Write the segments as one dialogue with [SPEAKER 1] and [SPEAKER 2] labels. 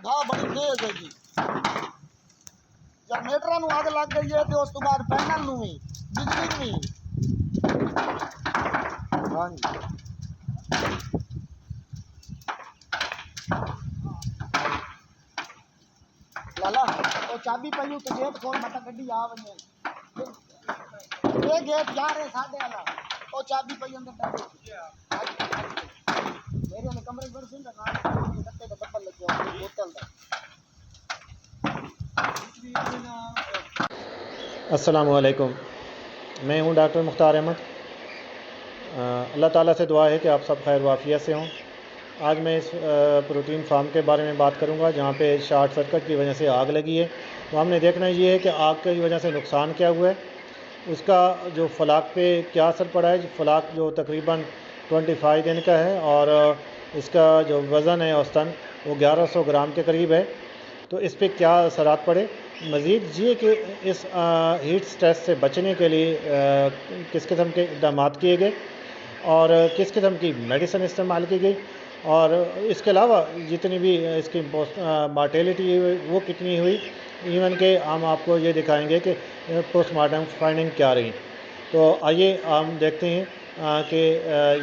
[SPEAKER 1] گاہ بڑی تیز ہے جی جب میٹر نو اگ لگ گئی ہے تو اس تو بعد پینل نو بھی بجلی بھی ہاں جی لالا وہ چابی پہلو تو گیٹ کھول متا گڈی آ ونے یہ گیٹ جا رہے ساڈے والا وہ چابی پہلو اندر میرے نے کمرے پر سن رکھا کتے کا ڈبل لگا بوتل دا
[SPEAKER 2] السلام علیکم، میں ہوں ڈاکٹر مختار احمد۔ اللہ تعالیٰ سے دعا ہے کہ آپ سب خیر وافیت سے ہوں۔ آج میں اس پروٹین فارم کے بارے میں بات کروں گا جہاں پہ شارٹ سرکٹ کی وجہ سے آگ لگی ہے۔ تو ہم نے دیکھنا یہ ہے کہ آگ کی وجہ سے نقصان کیا ہوا ہے، اس کا جو فلاک پہ کیا اثر پڑا ہے۔ فلاک جو تقریباً 25 دن کا ہے اور اس کا جو وزن ہے اوسطاً وہ 1100 گرام کے قریب ہے۔ تو اس پہ کیا اثرات پڑے، مزید یہ کہ اس ہیٹ سٹریس سے بچنے کے لیے کس قسم کے اقدامات کیے گئے اور کس قسم کی میڈیسن استعمال کی گئی، اور اس کے علاوہ جتنی بھی اس کی مارٹیلٹی ہوئی وہ کتنی ہوئی، ایون کہ ہم آپ کو یہ دکھائیں گے کہ پوسٹ مارٹم فائنڈنگ کیا رہی۔ تو آئیے ہم دیکھتے ہیں کہ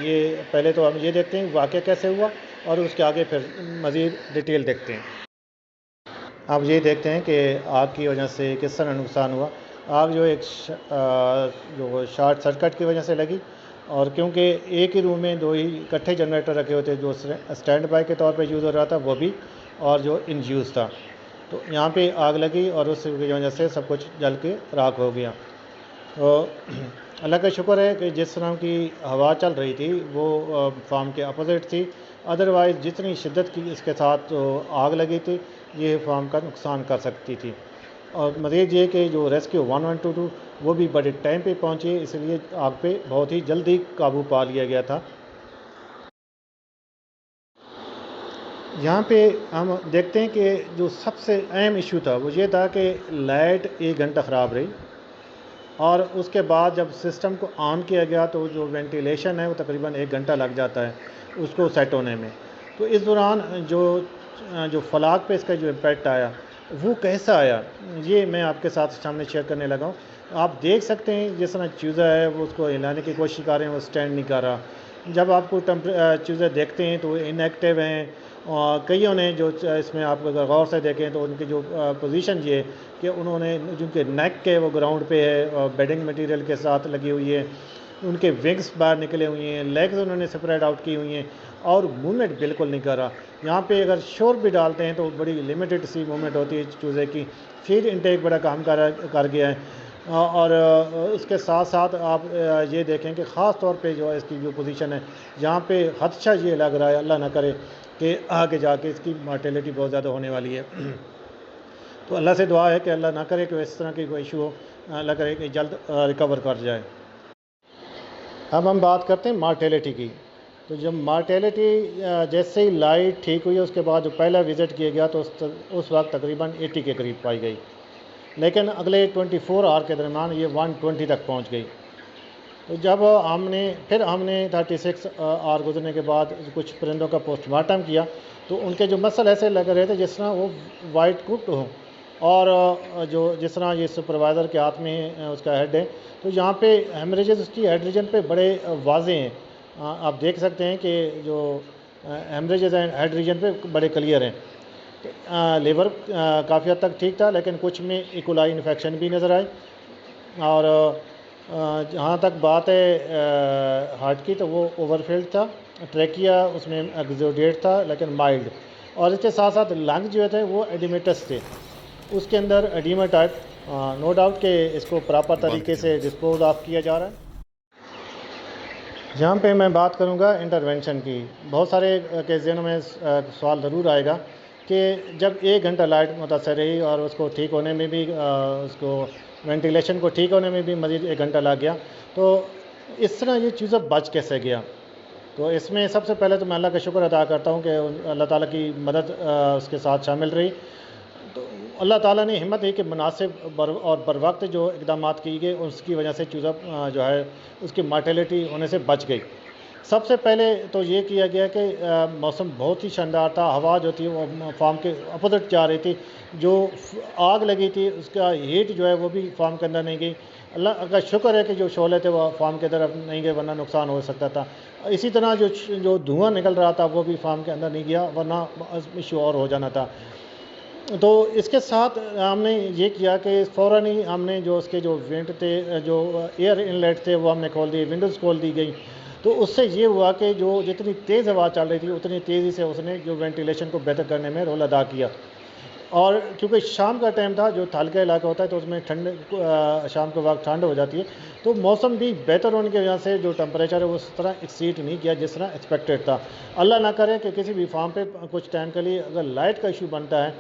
[SPEAKER 2] یہ پہلے تو ہم یہ دیکھتے ہیں واقعہ کیسے ہوا اور اس کے آگے پھر مزید ڈیٹیل دیکھتے ہیں۔ آپ یہ دیکھتے ہیں کہ آگ کی وجہ سے کس طرح نقصان ہوا۔ آگ جو ایک جو شارٹ سرکٹ کی وجہ سے لگی، اور کیونکہ ایک ہی روم میں دو ہی اکٹھے جنریٹر رکھے ہوتے، جو اسٹینڈ بائی کے طور پہ یوز ہو رہا تھا وہ بھی، اور جو ان یوز تھا، تو یہاں پہ آگ لگی اور اس کی وجہ سے سب کچھ جل کے راکھ ہو گیا۔ تو اللہ کا شکر ہے کہ جس طرح کی ہوا چل رہی تھی وہ فارم کے اپوزٹ تھی، ادروائز جتنی شدت کی اس کے ساتھ آگ لگی تھی یہ فارم کا نقصان کر سکتی تھی۔ اور مزید یہ کہ جو ریسکیو 1122 وہ بھی بڑے ٹائم پہ پہنچی، اس لیے آگ پہ بہت ہی جلدی قابو پا لیا گیا تھا۔ یہاں پہ ہم دیکھتے ہیں کہ جو سب سے اہم ایشو تھا وہ یہ تھا کہ لائٹ 1 گھنٹہ خراب رہی، اور اس کے بعد جب سسٹم کو آن کیا گیا تو جو وینٹیلیشن ہے وہ تقریباً 1 گھنٹہ لگ جاتا ہے اس کو سیٹ ہونے میں۔ تو اس دوران جو فلاک پہ اس کا جو امپیکٹ آیا وہ کیسا آیا، یہ میں آپ کے ساتھ سامنے شیئر کرنے لگا ہوں۔ آپ دیکھ سکتے ہیں جس طرح چوزا ہے وہ اس کو ہلانے کی کوشش کر رہے ہیں، وہ سٹینڈ نہیں کر رہا۔ جب آپ کو چوزے دیکھتے ہیں تو وہ ان ایکٹیو ہیں، اور کئیوں نے جو اس میں آپ اگر غور سے دیکھیں تو ان کی جو پوزیشن یہ ہے کہ انہوں نے جن کے نیک کے وہ گراؤنڈ پہ ہے اور بیڈنگ مٹیریل کے ساتھ لگی ہوئی ہے، ان کے ونگز باہر نکلے ہوئے ہیں، لیگز انہوں نے سپریڈ آؤٹ کی ہوئی ہیں، اور موومنٹ بالکل نہیں کر رہا۔ یہاں پہ اگر شور بھی ڈالتے ہیں تو بڑی لمیٹڈ سی موومنٹ ہوتی ہے چوزے کی۔ فیڈ انٹیک بڑا کام کر گیا ہے، اور اس کے ساتھ ساتھ آپ یہ دیکھیں کہ خاص طور پہ جو اس کی جو پوزیشن ہے یہاں پہ خدشہ یہ لگ رہا ہے اللہ نہ کرے کہ آگے جا کے اس کی مارٹیلٹی بہت زیادہ ہونے والی ہے۔ تو اللہ سے دعا ہے کہ اللہ نہ کرے کہ اس طرح کی کوئی ایشو ہو، اللہ کرے کہ جلد ریکور کر جائے۔ اب ہم بات کرتے ہیں مارٹیلٹی کی۔ تو جب مارٹیلٹی جیسے ہی لائٹ ٹھیک ہوئی اس کے بعد جو پہلا وزٹ کیا گیا تو اس وقت تقریباً 80 کے قریب پائی گئی، لیکن اگلے 24 آور کے درمیان یہ 120 تک پہنچ گئی۔ تو جب ہم نے 36 آور گزرنے کے بعد کچھ پرندوں کا پوسٹ مارٹم کیا تو ان کے جو مسل ایسے لگ رہے تھے جس طرح وہ وائٹ کوکڈ ہوں، اور جس طرح یہ سپروائزر کے ہاتھ میں اس کا ہیڈ ہے تو یہاں پہ ہیمریجز اس کی ہیڈ ریجن پہ بڑے واضح ہیں۔ آپ دیکھ سکتے ہیں کہ جو ہیمریجز ہیں ہیڈ ریجن پہ بڑے کلیئر ہیں۔ لیور کافی حد تک ٹھیک تھا، لیکن کچھ میں ایکولائی انفیکشن بھی نظر آئی، اور جہاں تک بات ہے ہارٹ کی تو وہ اوور فلڈ تھا، ٹریکیا اس میں ایگزوڈیٹ تھا لیکن مائلڈ، اور اس کے ساتھ ساتھ لنگ جو تھے وہ ایڈیمیٹس تھے، اس کے اندر ایڈیما ٹائپ، نو ڈاؤٹ کہ اس کو پراپر طریقے سے ڈسپوز آف کیا جا رہا ہے۔ یہاں پہ میں بات کروں گا انٹرونشن کی۔ بہت سارے کے ذہنوں میں سوال ضرور آئے گا کہ جب 1 گھنٹہ لائٹ متاثر رہی اور اس کو ٹھیک ہونے میں بھی اس کو وینٹیلیشن کو ٹھیک ہونے میں بھی مزید 1 گھنٹہ لگ گیا، تو اس طرح یہ چیزیں بچ کیسے گیا؟ تو اس میں سب سے پہلے تو میں اللہ کا شکر ادا کرتا ہوں کہ اللہ تعالیٰ کی مدد اس کے ساتھ شامل رہی۔ تو اللہ تعالیٰ نے ہمت دی کہ مناسب اور بر وقت جو اقدامات کیے گئے اس کی وجہ سے چوزا جو ہے اس کی مارٹیلٹی ہونے سے بچ گئی۔ سب سے پہلے تو یہ کیا گیا کہ موسم بہت ہی شاندار تھا، ہوا جو تھی وہ فارم کے اپوزٹ جا رہی تھی، جو آگ لگی تھی اس کا ہیٹ جو ہے وہ بھی فارم کے اندر نہیں گئی۔ اللہ کا شکر ہے کہ جو شعلے تھے وہ فارم کی طرف نہیں گئے، ورنہ نقصان ہو سکتا تھا۔ اسی طرح جو دھواں نکل رہا تھا وہ بھی فارم کے اندر نہیں گیا، ورنہ ایشو اور ہو جانا تھا۔ تو اس کے ساتھ ہم نے یہ کیا کہ فوراً ہی ہم نے جو اس کے جو وینٹ تھے، جو ایئر انلیٹ تھے وہ ہم نے کھول دیے، ونڈوز کھول دی گئی۔ تو اس سے یہ ہوا کہ جو جتنی تیز ہوا چل رہی تھی اتنی تیزی سے اس نے جو وینٹیلیشن کو بہتر کرنے میں رول ادا کیا۔ اور کیونکہ شام کا ٹائم تھا، جو ہلکا علاقہ ہوتا ہے تو اس میں ٹھنڈ شام کے وقت ٹھنڈ ہو جاتی ہے، تو موسم بھی بہتر ہونے کی وجہ سے جو ٹمپریچر ہے وہ اس طرح ایکسیڈ نہیں کیا جس طرح ایکسپیکٹڈ تھا۔ اللہ نہ کرے کہ کسی بھی فارم پہ کچھ ٹائم کے لیے اگر لائٹ کا ایشو بنتا ہے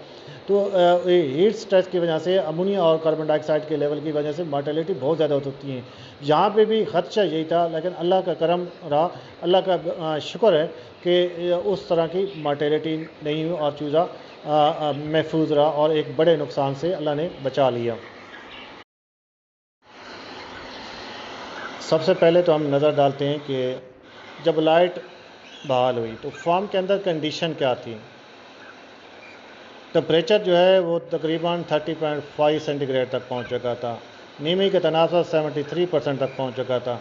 [SPEAKER 2] تو ہیٹ سٹریس کی وجہ سے امونیا اور کاربن ڈائی آکسائڈ کے لیول کی وجہ سے مارٹیلٹی بہت زیادہ ہو سکتی ہیں۔ یہاں پہ بھی خدشہ یہی تھا، لیکن اللہ کا کرم رہا، اللہ کا شکر ہے کہ اس طرح کی مارٹیلٹی نہیں ہوئی اور چوزا محفوظ رہا اور ایک بڑے نقصان سے اللہ نے بچا لیا۔ سب سے پہلے تو ہم نظر ڈالتے ہیں کہ جب لائٹ بحال ہوئی تو فارم کے اندر کنڈیشن کیا تھی۔ ٹمپریچر جو ہے وہ تقریباً 30.5 سینٹی گریڈ تک پہنچ چکا تھا، نیمی کا تناسب 73% تک پہنچ چکا تھا۔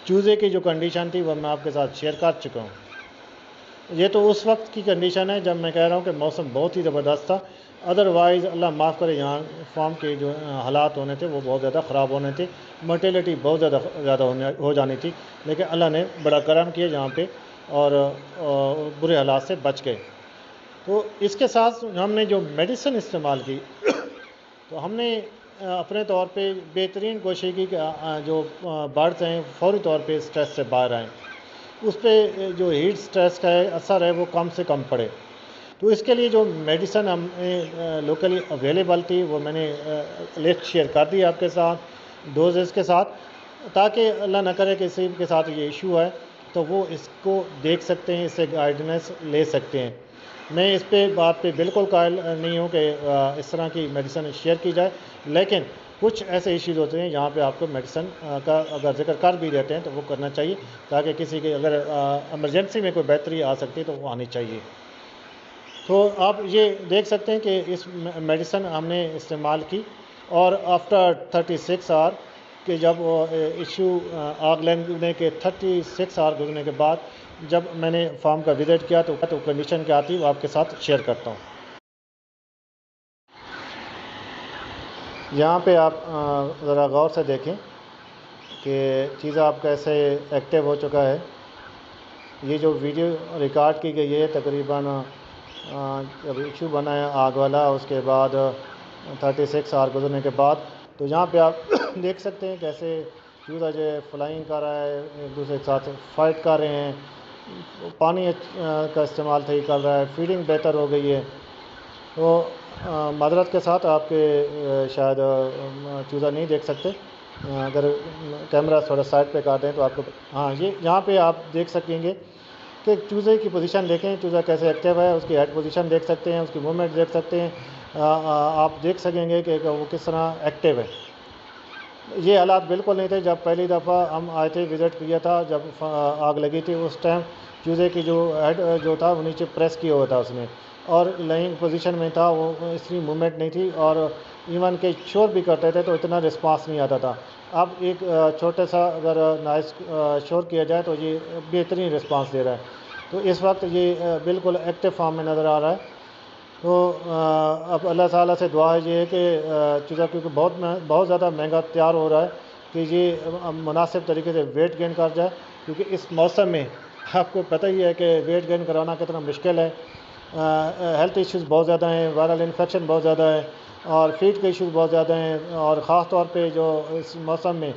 [SPEAKER 2] چوزے کی جو کنڈیشن تھی وہ میں آپ کے ساتھ شیئر کر چکا ہوں۔ یہ تو اس وقت کی کنڈیشن ہے جب میں کہہ رہا ہوں کہ موسم بہت ہی زبردست تھا، ادروائز اللہ معاف کرے یہاں فارم کے جو حالات ہونے تھے وہ بہت زیادہ خراب ہونے تھے، مرٹیلٹی بہت زیادہ ہو جانی تھی، لیکن اللہ نے بڑا کرم کیا یہاں پہ اور برے حالات سے بچ گئے۔ تو اس کے ساتھ ہم نے جو میڈیسن استعمال کی تو ہم نے اپنے طور پہ بہترین کوشش کی کہ جو برڈز ہیں فوری طور پہ اسٹریس سے باہر آئیں، اس پہ جو ہیٹ سٹریس کا اثر ہے وہ کم سے کم پڑے۔ تو اس کے لیے جو میڈیسن ہم لوکلی اویلیبل تھی وہ میں نے لسٹ شیئر کر دی آپ کے ساتھ ڈوزز کے ساتھ، تاکہ اللہ نہ کرے کہ کسی کے ساتھ یہ ایشو ہے تو وہ اس کو دیکھ سکتے ہیں، اس سے گائیڈنس لے سکتے ہیں۔ میں اس پہ بات پہ بالکل قائل نہیں ہوں کہ اس طرح کی میڈیسن شیئر کی جائے، لیکن کچھ ایسے ایشوز ہوتے ہیں جہاں پہ آپ کو میڈیسن کا اگر ذکر کر بھی دیتے ہیں تو وہ کرنا چاہیے، تاکہ کسی کے اگر ایمرجنسی میں کوئی بہتری آ سکتی ہے تو وہ آنی چاہیے۔ تو آپ یہ دیکھ سکتے ہیں کہ اس میڈیسن ہم نے استعمال کی، اور آفٹر 36 آور کہ جب ایشو آگ لگنے کے 36 آور گزرنے کے بعد جب میں نے فارم کا وزٹ کیا تو کنڈیشن کیا تھی وہ آپ کے ساتھ شیئر کرتا ہوں۔ یہاں پہ آپ ذرا غور سے دیکھیں کہ چیزیں آپ کا ایسے ایکٹیو ہو چکا ہے۔ یہ جو ویڈیو ریکارڈ کی گئی ہے تقریباً جب ایشو بنا ہے آگ والا، اس کے بعد 36 آور گزرنے کے بعد، تو یہاں پہ آپ دیکھ سکتے ہیں کیسے چوزا جو ہے فلائنگ کر رہا ہے، ایک دوسرے کے ساتھ فائٹ کر رہے ہیں، پانی کا استعمال صحیح کر رہا ہے، فیڈنگ بہتر ہو گئی ہے۔ تو معذرت کے ساتھ آپ کے شاید چوزا نہیں دیکھ سکتے، اگر کیمرہ تھوڑا سائڈ پہ کر دیں تو آپ کو ہاں یہ یہاں پہ آپ دیکھ سکیں گے کہ چوزے کی پوزیشن دیکھیں، چوزا کیسے ایکٹیو ہے، اس کی ہیڈ پوزیشن دیکھ سکتے ہیں، اس کی موومنٹ دیکھ سکتے ہیں، آپ دیکھ سکیں گے کہ وہ کس طرح ایکٹیو ہے۔ یہ حالات بالکل نہیں تھے جب پہلی دفعہ ہم آئے تھے، وزٹ کیا تھا جب آگ لگی تھی، اس ٹائم چوزے کی جو ہیڈ جو تھا وہ نیچے پریس کیا ہوا تھا اس نے، اور لائنگ پوزیشن میں تھا، وہ اتنی موومنٹ نہیں تھی، اور ایون کہ شور بھی کرتے تھے تو اتنا رسپانس نہیں آتا تھا۔ اب ایک چھوٹا سا اگر نائز شور کیا جائے تو یہ بہترین رسپانس دے رہا ہے۔ تو اس وقت یہ بالکل ایکٹیو فارم میں نظر آ رہا ہے۔ تو اب اللہ تعالیٰ سے دعا ہے یہ ہے کہ چوزا کیونکہ بہت زیادہ مہنگا تیار ہو رہا ہے کہ یہ مناسب طریقے سے ویٹ گین کر جائے، کیونکہ اس موسم میں آپ کو پتہ ہی ہے کہ ویٹ گین کرانا کتنا مشکل ہے۔ ہیلتھ ایشوز بہت زیادہ ہیں، وائرل انفیکشن بہت زیادہ ہے، اور فیڈ کے ایشوز بہت زیادہ ہیں، اور خاص طور پہ جو اس موسم میں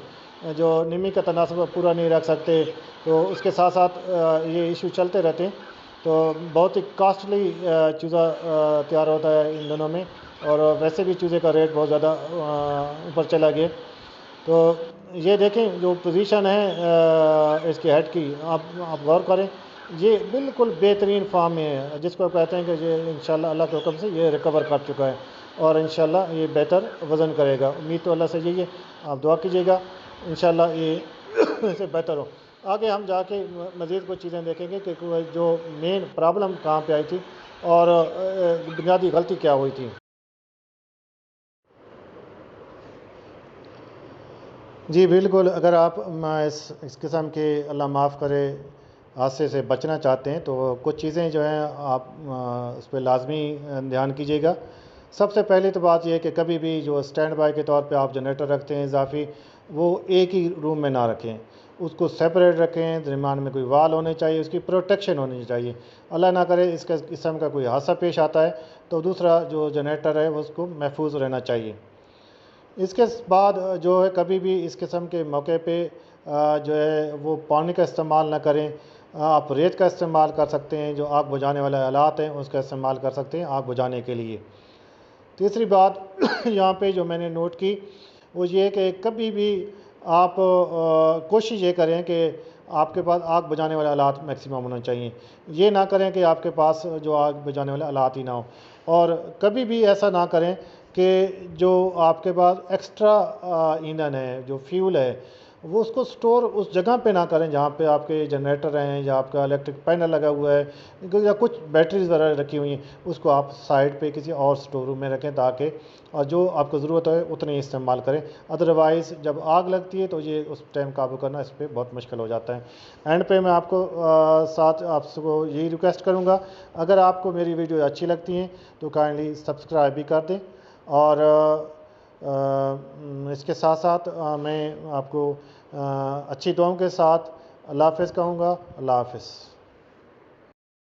[SPEAKER 2] جو نمی کا تناسب پورا نہیں رکھ سکتے، تو اس کے ساتھ ساتھ یہ ایشو چلتے رہتے ہیں۔ تو بہت ہی کاسٹلی چوزا تیار ہوتا ہے ان دنوں میں، اور ویسے بھی چوزے کا ریٹ بہت زیادہ اوپر چلا گیا۔ تو یہ دیکھیں جو پوزیشن ہے اس کی ہیڈ کی، آپ غور کریں، یہ بالکل بہترین فارم میں ہے، جس کو کہتے ہیں کہ یہ انشاءاللہ اللہ کے حکم سے یہ ریکور کر چکا ہے، اور انشاءاللہ یہ بہتر وزن کرے گا۔ امید تو اللہ سے یہی ہے، آپ دعا کیجیے گا انشاءاللہ یہ اس سے بہتر ہو۔ آگے ہم جا کے مزید کچھ چیزیں دیکھیں گے کہ جو مین پرابلم کہاں پہ آئی تھی اور بنیادی غلطی کیا ہوئی تھی۔ جی بالکل، اگر آپ اس قسم کے اللہ معاف کرے حادثے سے بچنا چاہتے ہیں تو کچھ چیزیں جو ہیں آپ اس پہ لازمی دھیان کیجیے گا۔ سب سے پہلی تو بات یہ ہے کہ کبھی بھی جو اسٹینڈ بائی کے طور پہ آپ جنریٹر رکھتے ہیں اضافی، وہ ایک ہی روم میں نہ رکھیں، اس کو سیپریٹ رکھیں، درمیان میں کوئی وال ہونے چاہیے، اس کی پروٹیکشن ہونی چاہیے۔ اللہ نہ کرے اس قسم کا کوئی حادثہ پیش آتا ہے تو دوسرا جو جنریٹر ہے اس کو محفوظ رہنا چاہیے۔ اس کے بعد جو ہے کبھی بھی اس قسم کے موقع پہ جو ہے وہ پانی کا استعمال نہ کریں، آپ ریت کا استعمال کر سکتے ہیں، جو آگ بجھانے والے آلات ہیں اس کا استعمال کر سکتے ہیں آگ بجھانے کے لیے۔ تیسری بات یہاں پہ جو میں نے نوٹ کی وہ یہ کہ کبھی بھی آپ کوشش یہ کریں کہ آپ کے پاس آگ بجھانے والے آلات میکسیمم ہونا چاہیے، یہ نہ کریں کہ آپ کے پاس جو آگ بجھانے والے آلات ہی نہ ہوں، اور کبھی بھی ایسا نہ کریں کہ جو آپ کے پاس ایکسٹرا ایندھن ہے، جو فیول ہے، وہ اس کو سٹور اس جگہ پہ نہ کریں جہاں پہ آپ کے جنریٹر ہیں یا آپ کا الیکٹرک پینل لگا ہوا ہے یا کچھ بیٹریز وغیرہ رکھی ہوئی ہیں، اس کو آپ سائڈ پہ کسی اور سٹور روم میں رکھیں تاکہ جو آپ کو ضرورت ہے اتنے ہی استعمال کریں۔ ادروائز جب آگ لگتی ہے تو یہ اس ٹائم قابو کرنا اس پہ بہت مشکل ہو جاتا ہے۔ اینڈ پہ میں آپ کو ساتھ آپ کو یہی ریکویسٹ کروں گا، اگر آپ کو میری ویڈیو اچھی لگتی ہیں تو کائنڈلی سبسکرائب بھی کر دیں، اور اس کے ساتھ ساتھ میں آپ کو اچھی دعاؤں کے ساتھ اللہ حافظ کہوں گا۔ اللہ حافظ۔